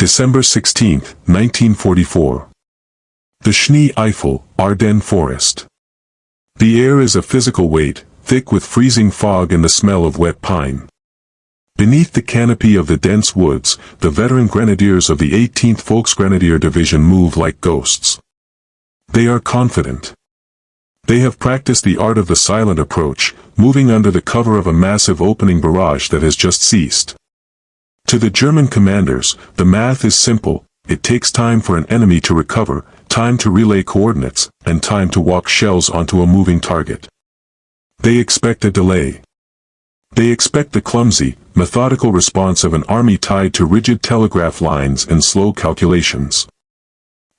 December 16, 1944. The Schnee Eifel, Ardennes Forest. The air is a physical weight, thick with freezing fog and the smell of wet pine. Beneath the canopy of the dense woods, the veteran grenadiers of the 18th Volksgrenadier Division move like ghosts. They are confident. They have practiced the art of the silent approach, moving under the cover of a massive opening barrage that has just ceased. To the German commanders, the math is simple: it takes time for an enemy to recover, time to relay coordinates, and time to walk shells onto a moving target. They expect a delay. They expect the clumsy, methodical response of an army tied to rigid telegraph lines and slow calculations.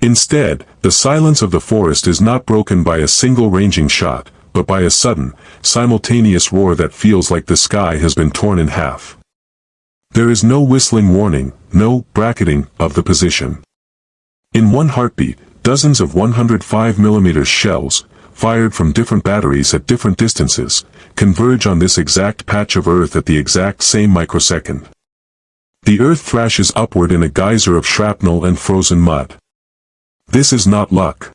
Instead, the silence of the forest is not broken by a single ranging shot, but by a sudden, simultaneous roar that feels like the sky has been torn in half. There is no whistling warning, no bracketing of the position. In one heartbeat, dozens of 105mm shells, fired from different batteries at different distances, converge on this exact patch of earth at the exact same microsecond. The earth thrashes upward in a geyser of shrapnel and frozen mud. This is not luck.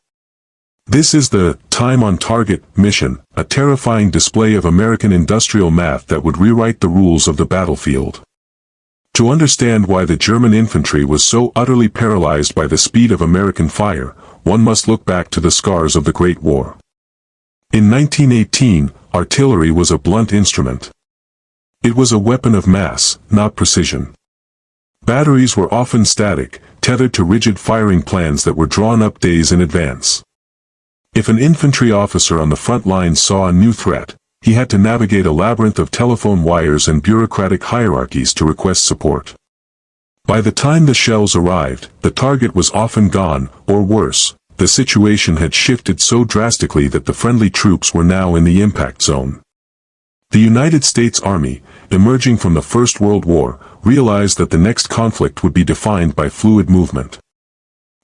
This is the time-on-target mission, a terrifying display of American industrial math that would rewrite the rules of the battlefield. To understand why the German infantry was so utterly paralyzed by the speed of American fire, one must look back to the scars of the Great War. In 1918, artillery was a blunt instrument. It was a weapon of mass, not precision. Batteries were often static, tethered to rigid firing plans that were drawn up days in advance. If an infantry officer on the front lines saw a new threat, he had to navigate a labyrinth of telephone wires and bureaucratic hierarchies to request support. By the time the shells arrived, the target was often gone, or worse, the situation had shifted so drastically that the friendly troops were now in the impact zone. The United States Army, emerging from the First World War, realized that the next conflict would be defined by fluid movement.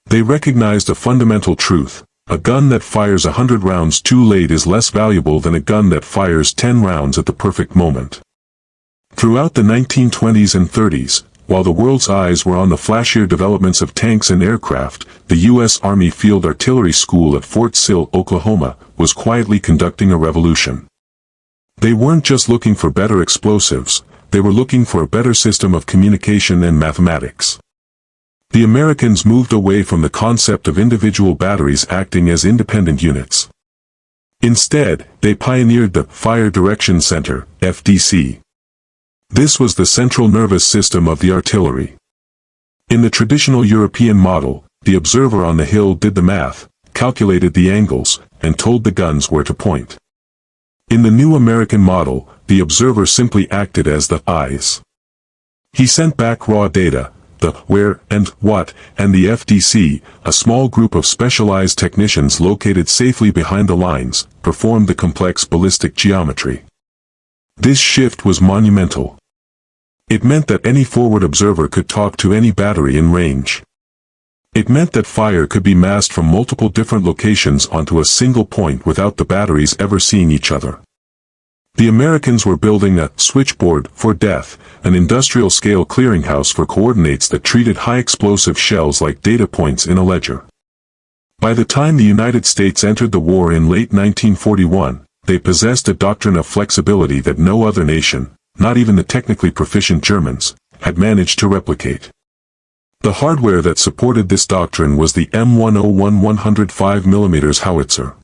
They recognized a fundamental truth: a gun that fires 100 rounds too late is less valuable than a gun that fires 10 rounds at the perfect moment. Throughout the 1920s and 30s, while the world's eyes were on the flashier developments of tanks and aircraft, the U.S. Army Field Artillery School at Fort Sill, Oklahoma, was quietly conducting a revolution. They weren't just looking for better explosives, they were looking for a better system of communication and mathematics. The Americans moved away from the concept of individual batteries acting as independent units. Instead, they pioneered the Fire Direction Center, FDC. This was the central nervous system of the artillery. In the traditional European model, the observer on the hill did the math, calculated the angles, and told the guns where to point. In the new American model, the observer simply acted as the eyes. He sent back raw data, the where and what, and the FDC, a small group of specialized technicians located safely behind the lines, performed the complex ballistic geometry. This shift was monumental. It meant that any forward observer could talk to any battery in range. It meant that fire could be massed from multiple different locations onto a single point without the batteries ever seeing each other. The Americans were building a switchboard for death, an industrial-scale clearinghouse for coordinates that treated high-explosive shells like data points in a ledger. By the time the United States entered the war in late 1941, they possessed a doctrine of flexibility that no other nation, not even the technically proficient Germans, had managed to replicate. The hardware that supported this doctrine was the M101 105mm howitzer.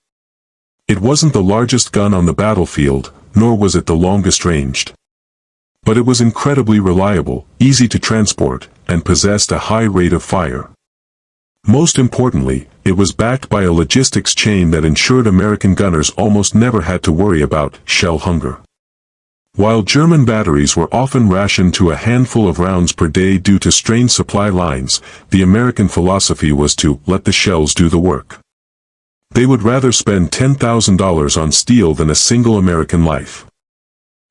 It wasn't the largest gun on the battlefield, nor was it the longest ranged. But it was incredibly reliable, easy to transport, and possessed a high rate of fire. Most importantly, it was backed by a logistics chain that ensured American gunners almost never had to worry about shell hunger. While German batteries were often rationed to a handful of rounds per day due to strained supply lines, the American philosophy was to let the shells do the work. They would rather spend $10,000 on steel than a single American life.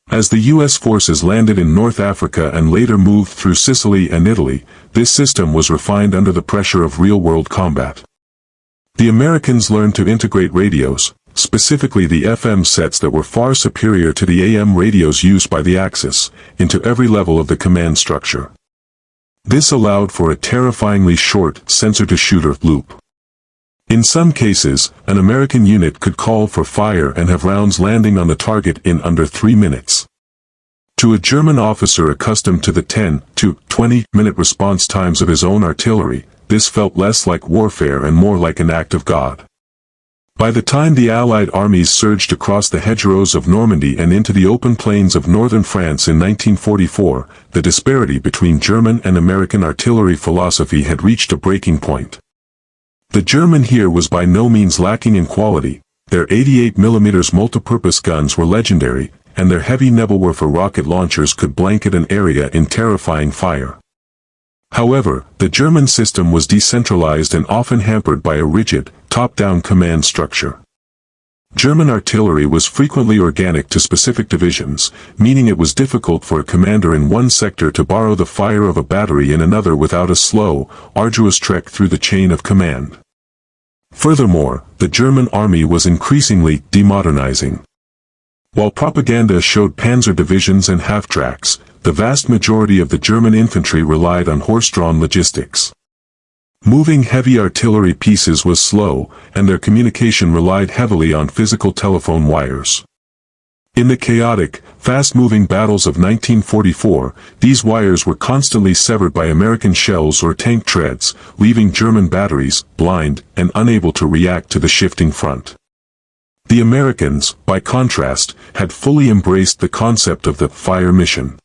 As the U.S. forces landed in North Africa and later moved through Sicily and Italy, this system was refined under the pressure of real-world combat. The Americans learned to integrate radios, specifically the FM sets that were far superior to the AM radios used by the Axis, into every level of the command structure. This allowed for a terrifyingly short sensor-to-shooter loop. In some cases, an American unit could call for fire and have rounds landing on the target in under 3 minutes. To a German officer accustomed to the 10 to 20-minute response times of his own artillery, this felt less like warfare and more like an act of God. By the time the Allied armies surged across the hedgerows of Normandy and into the open plains of northern France in 1944, the disparity between German and American artillery philosophy had reached a breaking point. The German here was by no means lacking in quality. Their 88mm multipurpose guns were legendary, and their heavy Nebelwerfer rocket launchers could blanket an area in terrifying fire. However, the German system was decentralized and often hampered by a rigid, top-down command structure. German artillery was frequently organic to specific divisions, meaning it was difficult for a commander in one sector to borrow the fire of a battery in another without a slow, arduous trek through the chain of command. Furthermore, the German army was increasingly demodernizing. While propaganda showed panzer divisions and half-tracks, the vast majority of the German infantry relied on horse-drawn logistics. Moving heavy artillery pieces was slow, and their communication relied heavily on physical telephone wires. In the chaotic, fast-moving battles of 1944, these wires were constantly severed by American shells or tank treads, leaving German batteries blind and unable to react to the shifting front. The Americans, by contrast, had fully embraced the concept of the fire mission.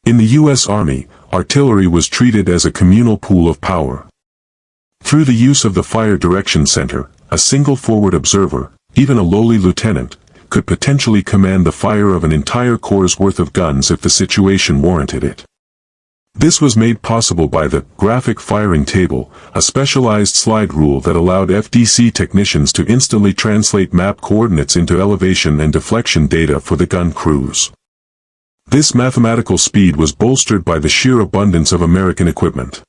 In the U.S. Army, artillery was treated as a communal pool of power. Through the use of the Fire Direction Center, a single forward observer, even a lowly lieutenant, could potentially command the fire of an entire corps' worth of guns if the situation warranted it. This was made possible by the graphic firing table, a specialized slide rule that allowed FDC technicians to instantly translate map coordinates into elevation and deflection data for the gun crews. This mathematical speed was bolstered by the sheer abundance of American equipment.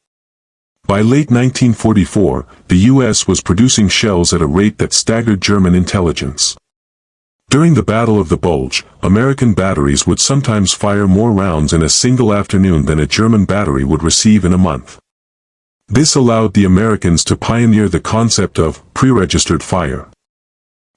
By late 1944, the U.S. was producing shells at a rate that staggered German intelligence. During the Battle of the Bulge, American batteries would sometimes fire more rounds in a single afternoon than a German battery would receive in a month. This allowed the Americans to pioneer the concept of pre-registered fire.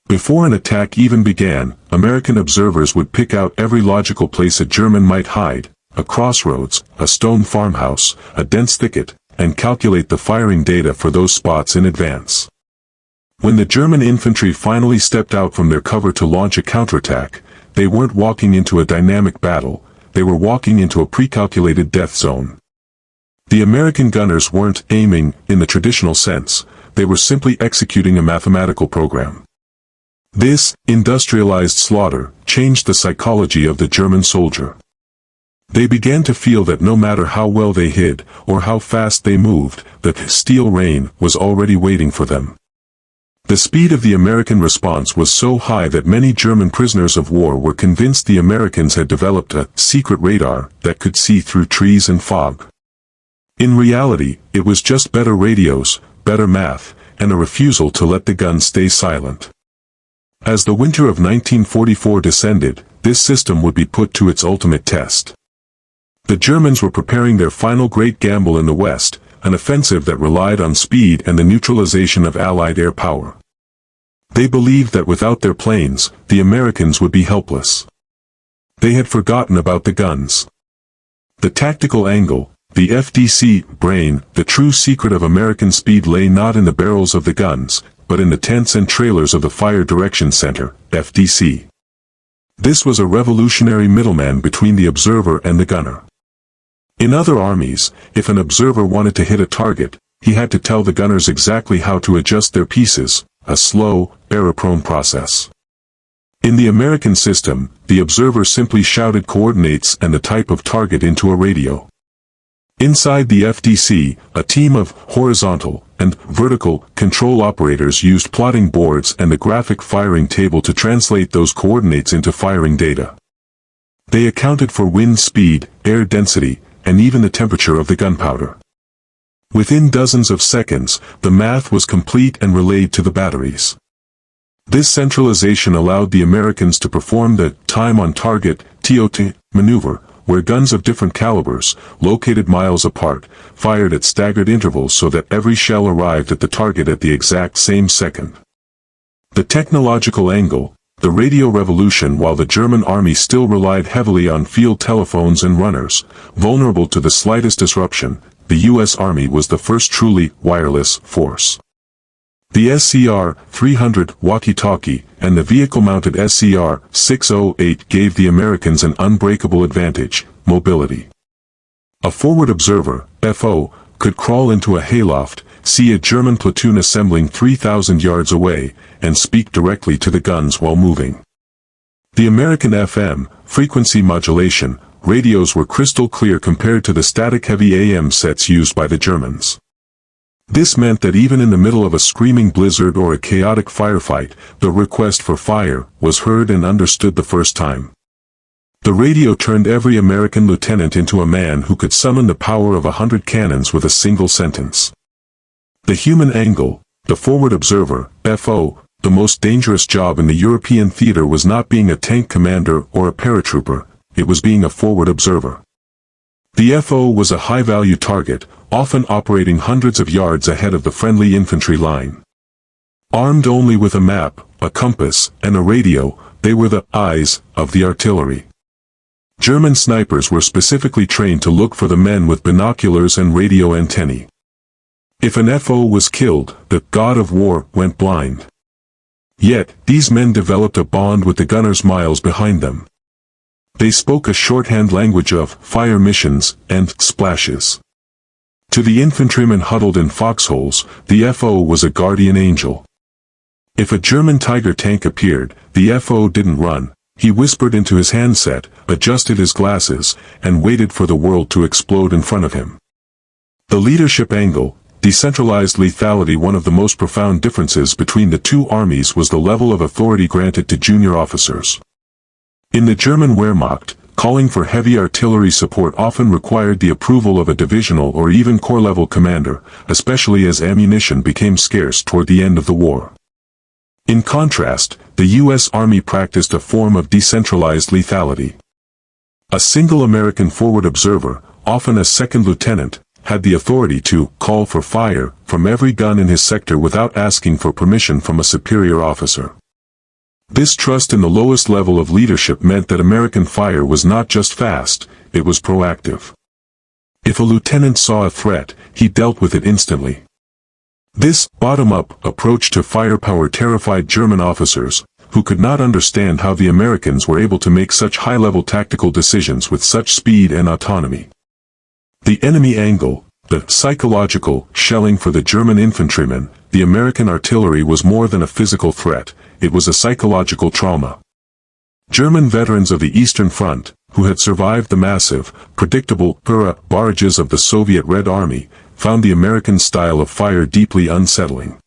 Before an attack even began, American observers would pick out every logical place a German might hide, a crossroads, a stone farmhouse, a dense thicket, and calculate the firing data for those spots in advance. When the German infantry finally stepped out from their cover to launch a counterattack, they weren't walking into a dynamic battle, they were walking into a pre-calculated death zone. The American gunners weren't aiming, in the traditional sense, they were simply executing a mathematical program. This, industrialized slaughter, changed the psychology of the German soldier. They began to feel that no matter how well they hid, or how fast they moved, the steel rain was already waiting for them. The speed of the American response was so high that many German prisoners of war were convinced the Americans had developed a secret radar that could see through trees and fog. In reality, it was just better radios, better math, and a refusal to let the guns stay silent. As the winter of 1944 descended, this system would be put to its ultimate test. The Germans were preparing their final great gamble in the West, an offensive that relied on speed and the neutralization of Allied air power. They believed that without their planes, the Americans would be helpless. They had forgotten about the guns. The tactical angle, the FDC brain, the true secret of American speed lay not in the barrels of the guns, but in the tents and trailers of the Fire Direction Center, FDC. This was a revolutionary middleman between the observer and the gunner. In other armies, if an observer wanted to hit a target, he had to tell the gunners exactly how to adjust their pieces, a slow, error-prone process. In the American system, the observer simply shouted coordinates and the type of target into a radio. Inside the FDC, a team of horizontal and vertical control operators used plotting boards and the graphic firing table to translate those coordinates into firing data. They accounted for wind speed, air density, and even the temperature of the gunpowder. Within dozens of seconds, the math was complete and relayed to the batteries. This centralization allowed the Americans to perform the time-on-target (TOT) maneuver, where guns of different calibers, located miles apart, fired at staggered intervals so that every shell arrived at the target at the exact same second. The technological angle, the radio revolution. While the German army still relied heavily on field telephones and runners, vulnerable to the slightest disruption, the U.S. Army was the first truly wireless force. The SCR-300 walkie-talkie and the vehicle-mounted SCR-608 gave the Americans an unbreakable advantage: mobility. A forward observer, FO, could crawl into a hayloft, see a German platoon assembling 3,000 yards away, and speak directly to the guns while moving. The American FM, frequency modulation, radios were crystal clear compared to the static-heavy AM sets used by the Germans. This meant that even in the middle of a screaming blizzard or a chaotic firefight, the request for fire was heard and understood the first time. The radio turned every American lieutenant into a man who could summon the power of 100 cannons with a single sentence. The human angle, the forward observer, FO, the most dangerous job in the European theater was not being a tank commander or a paratrooper, it was being a forward observer. The FO was a high-value target, often operating hundreds of yards ahead of the friendly infantry line. Armed only with a map, a compass, and a radio, they were the eyes of the artillery. German snipers were specifically trained to look for the men with binoculars and radio antennae. If an FO was killed, the god of war went blind. Yet, these men developed a bond with the gunners miles behind them. They spoke a shorthand language of fire missions and splashes. To the infantrymen huddled in foxholes, the FO was a guardian angel. If a German Tiger tank appeared, the FO didn't run. He whispered into his handset, adjusted his glasses, and waited for the world to explode in front of him. The leadership angle, decentralized lethality. One of the most profound differences between the two armies was the level of authority granted to junior officers. In the German Wehrmacht, calling for heavy artillery support often required the approval of a divisional or even corps-level commander, especially as ammunition became scarce toward the end of the war. In contrast, the U.S. Army practiced a form of decentralized lethality. A single American forward observer, often a second lieutenant, had the authority to call for fire from every gun in his sector without asking for permission from a superior officer. This trust in the lowest level of leadership meant that American fire was not just fast, it was proactive. If a lieutenant saw a threat, he dealt with it instantly. This bottom-up approach to firepower terrified German officers, who could not understand how the Americans were able to make such high-level tactical decisions with such speed and autonomy. The enemy angle, the psychological shelling for the German infantrymen, the American artillery was more than a physical threat, it was a psychological trauma. German veterans of the Eastern Front, who had survived the massive, predictable barrages of the Soviet Red Army, found the American style of fire deeply unsettling.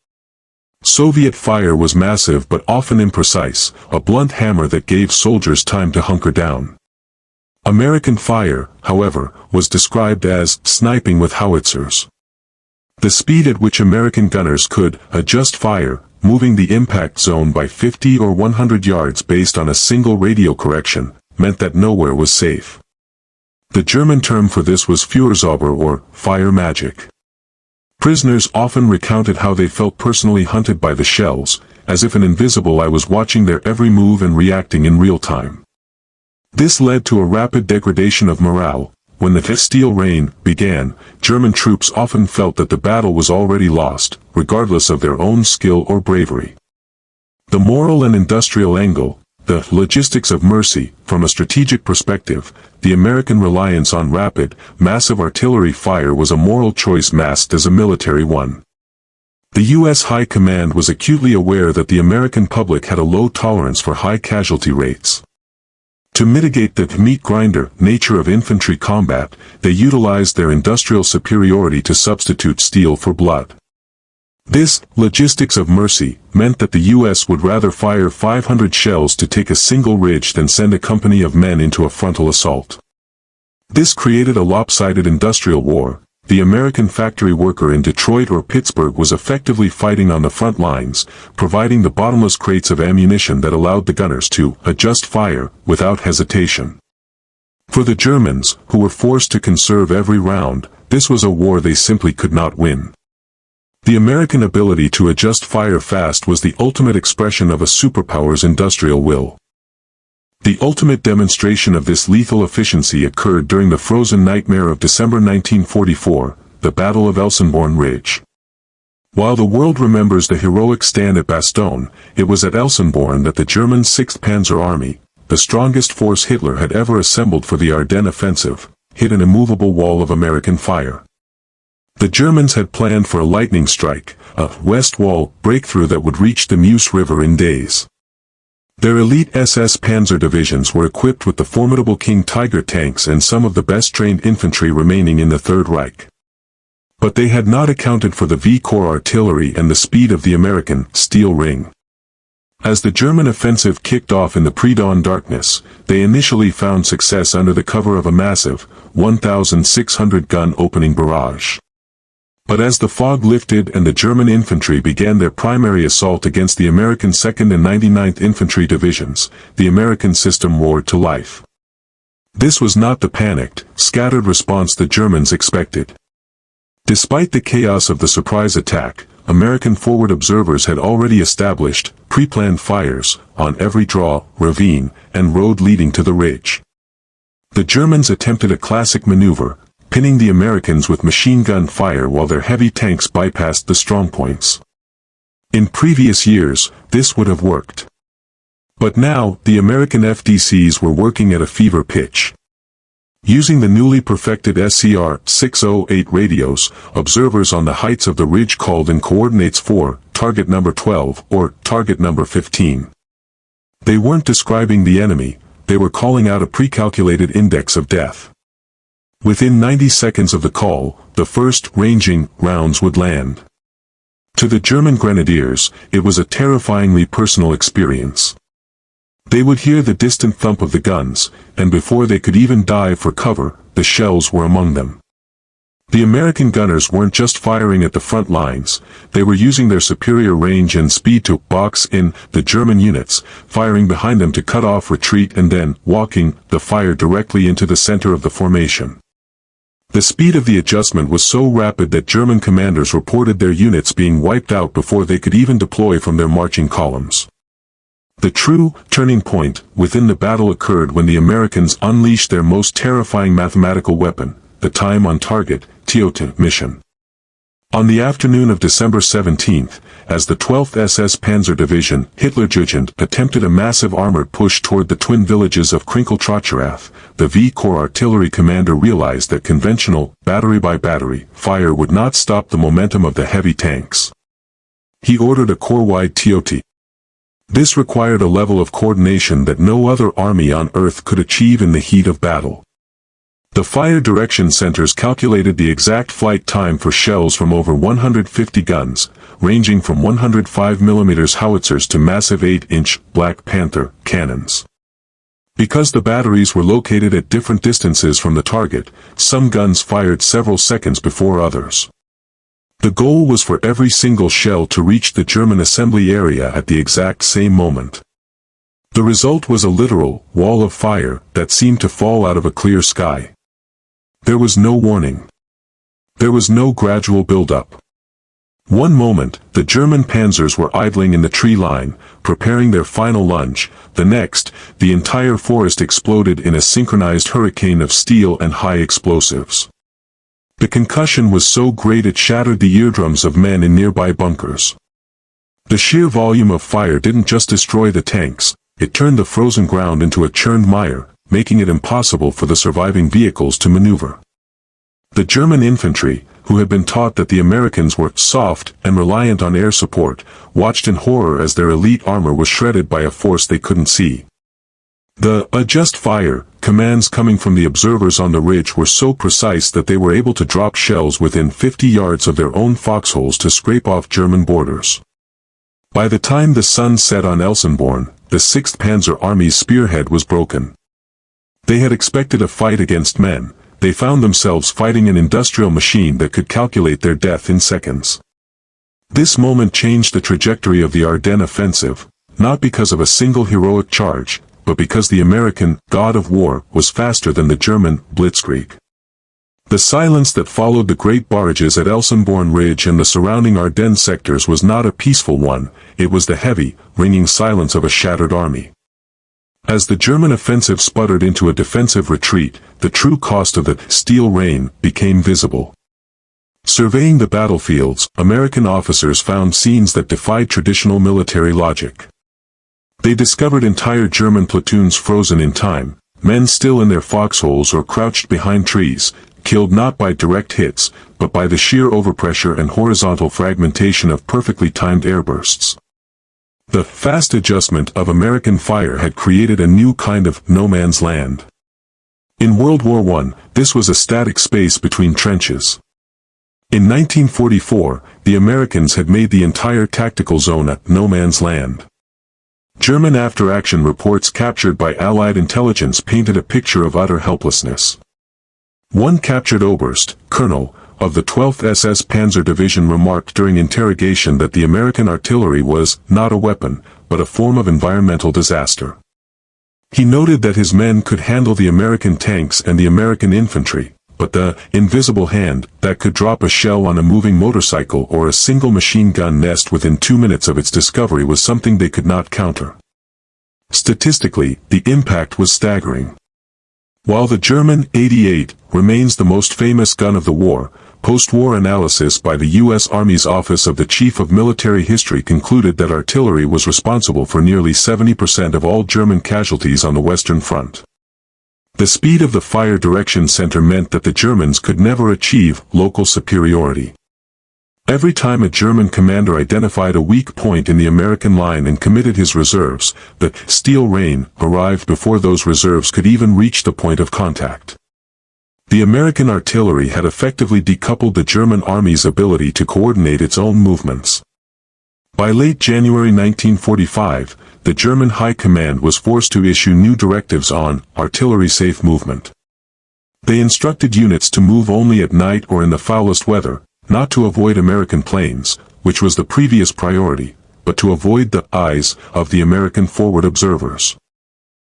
Soviet fire was massive but often imprecise, a blunt hammer that gave soldiers time to hunker down. American fire, however, was described as sniping with howitzers. The speed at which American gunners could adjust fire, moving the impact zone by 50 or 100 yards based on a single radio correction, meant that nowhere was safe. The German term for this was Führerzauber or fire magic. Prisoners often recounted how they felt personally hunted by the shells, as if an invisible eye was watching their every move and reacting in real time. This led to a rapid degradation of morale. When the steel rain began, German troops often felt that the battle was already lost, regardless of their own skill or bravery. The moral and industrial angle, the logistics of mercy. From a strategic perspective, the American reliance on rapid, massive artillery fire was a moral choice masked as a military one. The U.S. High Command was acutely aware that the American public had a low tolerance for high casualty rates. To mitigate the meat grinder nature of infantry combat, they utilized their industrial superiority to substitute steel for blood. This logistics of mercy meant that the U.S. would rather fire 500 shells to take a single ridge than send a company of men into a frontal assault. This created a lopsided industrial war. The American factory worker in Detroit or Pittsburgh was effectively fighting on the front lines, providing the bottomless crates of ammunition that allowed the gunners to adjust fire without hesitation. For the Germans, who were forced to conserve every round, this was a war they simply could not win. The American ability to adjust fire fast was the ultimate expression of a superpower's industrial will. The ultimate demonstration of this lethal efficiency occurred during the frozen nightmare of December 1944, the Battle of Elsenborn Ridge. While the world remembers the heroic stand at Bastogne, it was at Elsenborn that the German 6th Panzer Army, the strongest force Hitler had ever assembled for the Ardennes offensive, hit an immovable wall of American fire. The Germans had planned for a lightning strike, a west wall breakthrough that would reach the Meuse River in days. Their elite SS Panzer divisions were equipped with the formidable King Tiger tanks and some of the best-trained infantry remaining in the Third Reich. But they had not accounted for the V-Corps artillery and the speed of the American Steel Ring. As the German offensive kicked off in the pre-dawn darkness, they initially found success under the cover of a massive, 1,600-gun opening barrage. But as the fog lifted and the German infantry began their primary assault against the American 2nd and 99th Infantry divisions, the American system roared to life. This was not the panicked, scattered response the Germans expected. Despite the chaos of the surprise attack, American forward observers had already established pre-planned fires on every draw, ravine, and road leading to the ridge. The Germans attempted a classic maneuver, pinning the Americans with machine gun fire while their heavy tanks bypassed the strongpoints. In previous years, this would have worked. But now, the American FDCs were working at a fever pitch. Using the newly perfected SCR-608 radios, observers on the heights of the ridge called in coordinates for target number 12 or target number 15. They weren't describing the enemy, they were calling out a pre-calculated index of death. Within 90 seconds of the call, the first ranging rounds would land. To the German grenadiers, it was a terrifyingly personal experience. They would hear the distant thump of the guns, and before they could even dive for cover, the shells were among them. The American gunners weren't just firing at the front lines, they were using their superior range and speed to box in the German units, firing behind them to cut off retreat and then walking the fire directly into the center of the formation. The speed of the adjustment was so rapid that German commanders reported their units being wiped out before they could even deploy from their marching columns. The true turning point within the battle occurred when the Americans unleashed their most terrifying mathematical weapon, the time on target, TOT mission. On the afternoon of December 17th, as the 12th SS Panzer Division, Hitlerjugend, attempted a massive armored push toward the twin villages of Krinkeltrachterath, the V-Corps artillery commander realized that conventional, battery-by-battery, fire would not stop the momentum of the heavy tanks. He ordered a corps-wide TOT. This required a level of coordination that no other army on Earth could achieve in the heat of battle. The fire direction centers calculated the exact flight time for shells from over 150 guns, ranging from 105 mm howitzers to massive 8-inch Black Panther cannons. Because the batteries were located at different distances from the target, some guns fired several seconds before others. The goal was for every single shell to reach the German assembly area at the exact same moment. The result was a literal wall of fire that seemed to fall out of a clear sky. There was no warning. There was no gradual build-up. One moment, the German panzers were idling in the tree line, preparing their final lunge. The next, the entire forest exploded in a synchronized hurricane of steel and high explosives. The concussion was so great it shattered the eardrums of men in nearby bunkers. The sheer volume of fire didn't just destroy the tanks, it turned the frozen ground into a churned mire, making it impossible for the surviving vehicles to maneuver. The German infantry, who had been taught that the Americans were soft and reliant on air support, watched in horror as their elite armor was shredded by a force they couldn't see. The adjust fire commands coming from the observers on the ridge were so precise that they were able to drop shells within 50 yards of their own foxholes to scrape off German borders. By the time the sun set on Elsenborn, the 6th Panzer Army's spearhead was broken. They had expected a fight against men, they found themselves fighting an industrial machine that could calculate their death in seconds. This moment changed the trajectory of the Ardennes offensive, not because of a single heroic charge, but because the American god of war was faster than the German blitzkrieg. The silence that followed the great barrages at Elsenborn Ridge and the surrounding Ardennes sectors was not a peaceful one, it was the heavy, ringing silence of a shattered army. As the German offensive sputtered into a defensive retreat, the true cost of the steel rain became visible. Surveying the battlefields, American officers found scenes that defied traditional military logic. They discovered entire German platoons frozen in time, men still in their foxholes or crouched behind trees, killed not by direct hits, but by the sheer overpressure and horizontal fragmentation of perfectly timed airbursts. The fast adjustment of American fire had created a new kind of no man's land. In World War I, this was a static space between trenches. In 1944, the Americans had made the entire tactical zone a no man's land. German after-action reports captured by Allied intelligence painted a picture of utter helplessness. One captured Oberst, Colonel, of the 12th SS Panzer Division remarked during interrogation that the American artillery was not a weapon, but a form of environmental disaster. He noted that his men could handle the American tanks and the American infantry, but the invisible hand that could drop a shell on a moving motorcycle or a single machine gun nest within 2 minutes of its discovery was something they could not counter. Statistically, the impact was staggering. While the German 88 remains the most famous gun of the war, post-war analysis by the U.S. Army's Office of the Chief of Military History concluded that artillery was responsible for nearly 70% of all German casualties on the Western Front. The speed of the fire direction center meant that the Germans could never achieve local superiority. Every time a German commander identified a weak point in the American line and committed his reserves, the steel rain arrived before those reserves could even reach the point of contact. The American artillery had effectively decoupled the German army's ability to coordinate its own movements. By late January 1945, the German High Command was forced to issue new directives on artillery-safe movement. They instructed units to move only at night or in the foulest weather, not to avoid American planes, which was the previous priority, but to avoid the eyes of the American forward observers.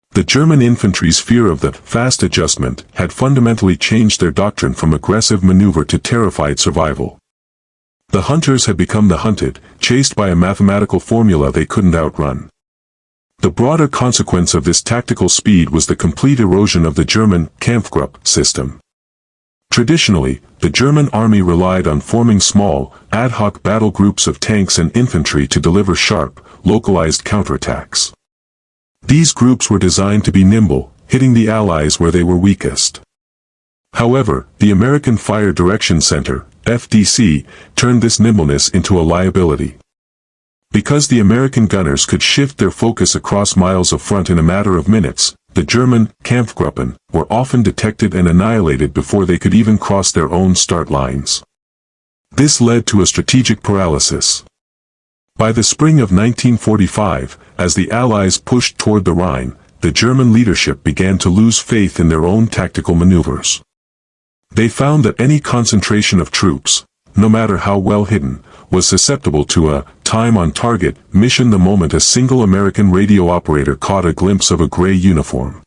The German infantry's fear of the fast adjustment had fundamentally changed their doctrine from aggressive maneuver to terrified survival. The hunters had become the hunted, chased by a mathematical formula they couldn't outrun. The broader consequence of this tactical speed was the complete erosion of the German Kampfgruppe system. Traditionally, the German army relied on forming small, ad hoc battle groups of tanks and infantry to deliver sharp, localized counterattacks. These groups were designed to be nimble, hitting the Allies where they were weakest. However, the American Fire Direction Center, FDC, turned this nimbleness into a liability. Because the American gunners could shift their focus across miles of front in a matter of minutes, the German Kampfgruppen were often detected and annihilated before they could even cross their own start lines. This led to a strategic paralysis. By the spring of 1945, as the Allies pushed toward the Rhine, the German leadership began to lose faith in their own tactical maneuvers. They found that any concentration of troops, no matter how well hidden, was susceptible to a time-on-target mission the moment a single American radio operator caught a glimpse of a gray uniform.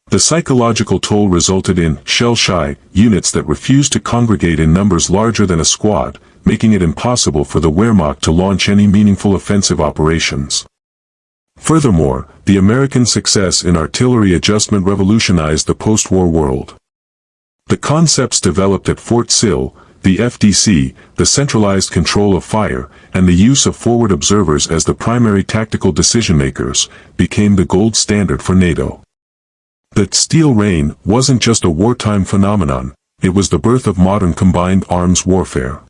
The psychological toll resulted in shell-shy units that refused to congregate in numbers larger than a squad, making it impossible for the Wehrmacht to launch any meaningful offensive operations. Furthermore, the American success in artillery adjustment revolutionized the post-war world. The concepts developed at Fort Sill, the FDC, the centralized control of fire, and the use of forward observers as the primary tactical decision-makers, became the gold standard for NATO. The steel rain wasn't just a wartime phenomenon, it was the birth of modern combined arms warfare.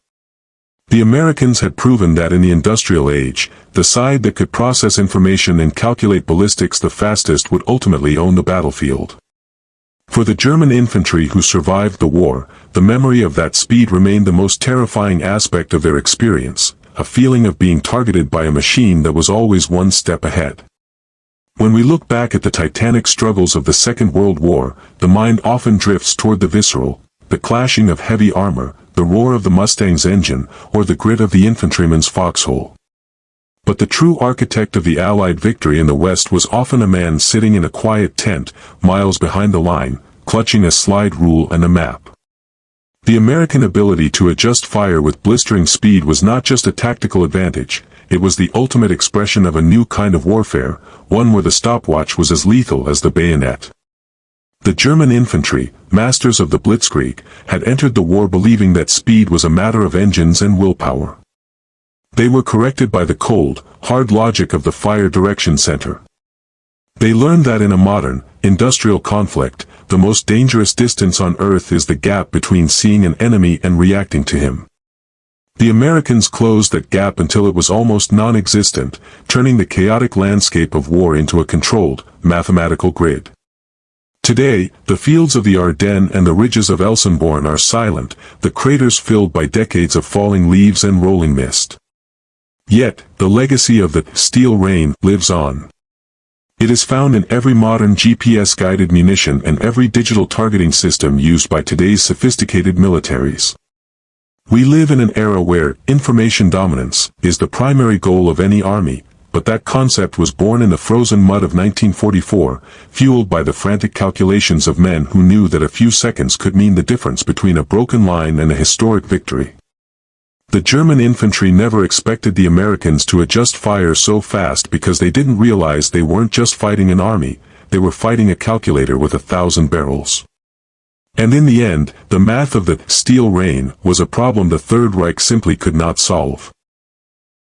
The Americans had proven that in the industrial age, the side that could process information and calculate ballistics the fastest would ultimately own the battlefield. For the German infantry who survived the war, the memory of that speed remained the most terrifying aspect of their experience, a feeling of being targeted by a machine that was always one step ahead. When we look back at the titanic struggles of the Second World War, the mind often drifts toward the visceral, the clashing of heavy armor, the roar of the Mustang's engine, or the grit of the infantryman's foxhole. But the true architect of the Allied victory in the West was often a man sitting in a quiet tent, miles behind the line, clutching a slide rule and a map. The American ability to adjust fire with blistering speed was not just a tactical advantage, it was the ultimate expression of a new kind of warfare, one where the stopwatch was as lethal as the bayonet. The German infantry, masters of the blitzkrieg, had entered the war believing that speed was a matter of engines and willpower. They were corrected by the cold, hard logic of the fire direction center. They learned that in a modern, industrial conflict, the most dangerous distance on Earth is the gap between seeing an enemy and reacting to him. The Americans closed that gap until it was almost non-existent, turning the chaotic landscape of war into a controlled, mathematical grid. Today, the fields of the Ardennes and the ridges of Elsenborn are silent, the craters filled by decades of falling leaves and rolling mist. Yet, the legacy of the steel rain lives on. It is found in every modern GPS-guided munition and every digital targeting system used by today's sophisticated militaries. We live in an era where information dominance is the primary goal of any army, but that concept was born in the frozen mud of 1944, fueled by the frantic calculations of men who knew that a few seconds could mean the difference between a broken line and a historic victory. The German infantry never expected the Americans to adjust fire so fast because they didn't realize they weren't just fighting an army, they were fighting a calculator with 1,000 barrels. And in the end, the math of the steel rain was a problem the Third Reich simply could not solve.